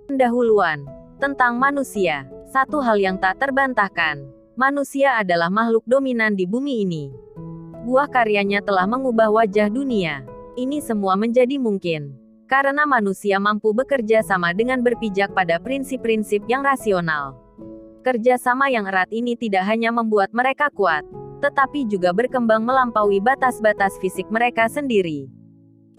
Pendahuluan tentang manusia. Satu hal yang tak terbantahkan, manusia adalah makhluk dominan di bumi ini. Buah karyanya telah mengubah wajah dunia. Ini semua menjadi mungkin karena manusia mampu bekerja sama dengan berpijak pada prinsip-prinsip yang rasional. Kerjasama yang erat ini tidak hanya membuat mereka kuat, tetapi juga berkembang melampaui batas-batas fisik mereka sendiri.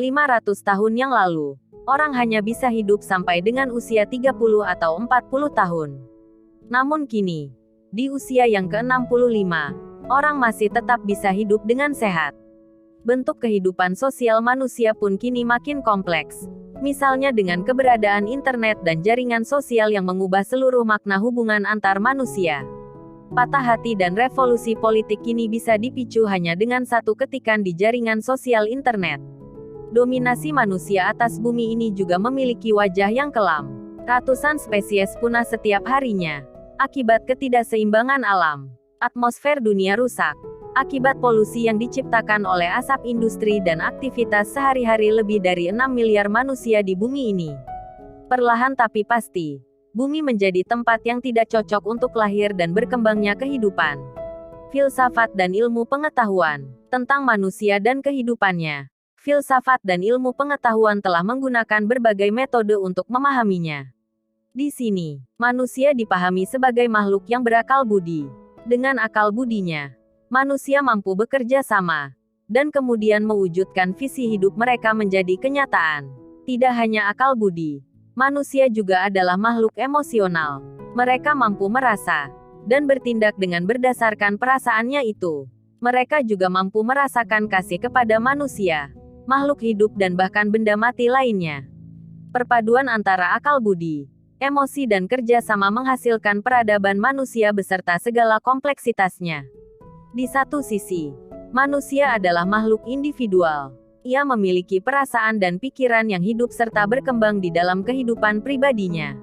500 tahun yang lalu, orang hanya bisa hidup sampai dengan usia 30 atau 40 tahun. Namun kini, di usia yang ke-65, orang masih tetap bisa hidup dengan sehat. Bentuk kehidupan sosial manusia pun kini makin kompleks. Misalnya dengan keberadaan internet dan jaringan sosial yang mengubah seluruh makna hubungan antar manusia. Patah hati dan revolusi politik kini bisa dipicu hanya dengan satu ketikan di jaringan sosial internet. Dominasi manusia atas bumi ini juga memiliki wajah yang kelam. Ratusan spesies punah setiap harinya akibat ketidakseimbangan alam. Atmosfer dunia rusak akibat polusi yang diciptakan oleh asap industri dan aktivitas sehari-hari lebih dari 6 miliar manusia di bumi ini. Perlahan tapi pasti, bumi menjadi tempat yang tidak cocok untuk lahir dan berkembangnya kehidupan. Filsafat dan ilmu pengetahuan tentang manusia dan kehidupannya. Filsafat dan ilmu pengetahuan telah menggunakan berbagai metode untuk memahaminya. Di sini, manusia dipahami sebagai makhluk yang berakal budi. Dengan akal budinya, manusia mampu bekerja sama, dan kemudian mewujudkan visi hidup mereka menjadi kenyataan. Tidak hanya akal budi, manusia juga adalah makhluk emosional. Mereka mampu merasa dan bertindak dengan berdasarkan perasaannya itu. Mereka juga mampu merasakan kasih kepada manusia, makhluk hidup dan bahkan benda mati lainnya. Perpaduan antara akal budi, emosi dan kerja sama menghasilkan peradaban manusia beserta segala kompleksitasnya. Di satu sisi, manusia adalah makhluk individual. Ia memiliki perasaan dan pikiran yang hidup serta berkembang di dalam kehidupan pribadinya.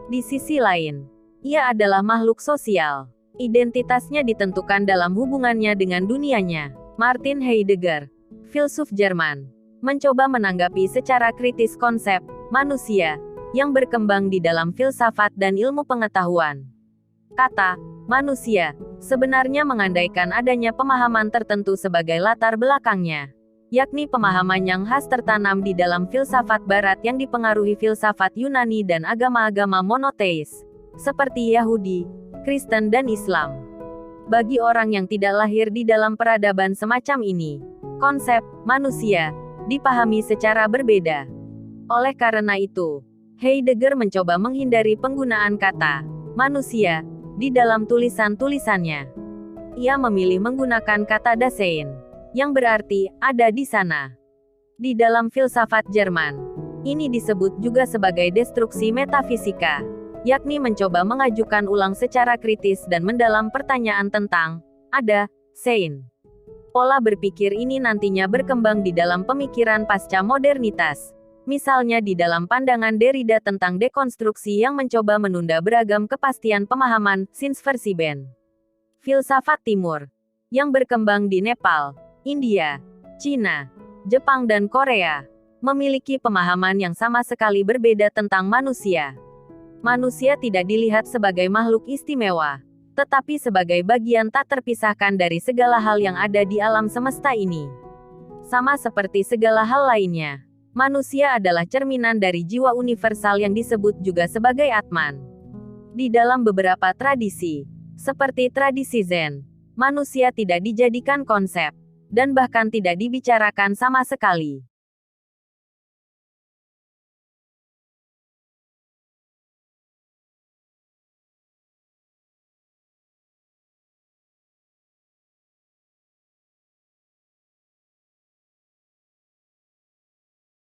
Di sisi lain, ia adalah makhluk sosial. Identitasnya ditentukan dalam hubungannya dengan dunianya. Martin Heidegger, filsuf Jerman, mencoba menanggapi secara kritis konsep manusia yang berkembang di dalam filsafat dan ilmu pengetahuan. Kata manusia sebenarnya mengandaikan adanya pemahaman tertentu sebagai latar belakangnya, yakni pemahaman yang khas tertanam di dalam filsafat Barat yang dipengaruhi filsafat Yunani dan agama-agama monoteis, seperti Yahudi, Kristen dan Islam. Bagi orang yang tidak lahir di dalam peradaban semacam ini, konsep manusia dipahami secara berbeda. Oleh karena itu, Heidegger mencoba menghindari penggunaan kata manusia di dalam tulisan-tulisannya. Ia memilih menggunakan kata Dasein, yang berarti ada di sana. Di dalam filsafat Jerman, ini disebut juga sebagai destruksi metafisika, yakni mencoba mengajukan ulang secara kritis dan mendalam pertanyaan tentang ada sein. Pola berpikir ini nantinya berkembang di dalam pemikiran pasca modernitas. Misalnya di dalam pandangan Derrida tentang dekonstruksi yang mencoba menunda beragam kepastian pemahaman, Sinsversiben. Filsafat Timur, yang berkembang di Nepal, India, Cina, Jepang dan Korea, memiliki pemahaman yang sama sekali berbeda tentang manusia. Manusia tidak dilihat sebagai makhluk istimewa, tetapi sebagai bagian tak terpisahkan dari segala hal yang ada di alam semesta ini. Sama seperti segala hal lainnya, manusia adalah cerminan dari jiwa universal yang disebut juga sebagai Atman. Di dalam beberapa tradisi, seperti tradisi Zen, manusia tidak dijadikan konsep, dan bahkan tidak dibicarakan sama sekali.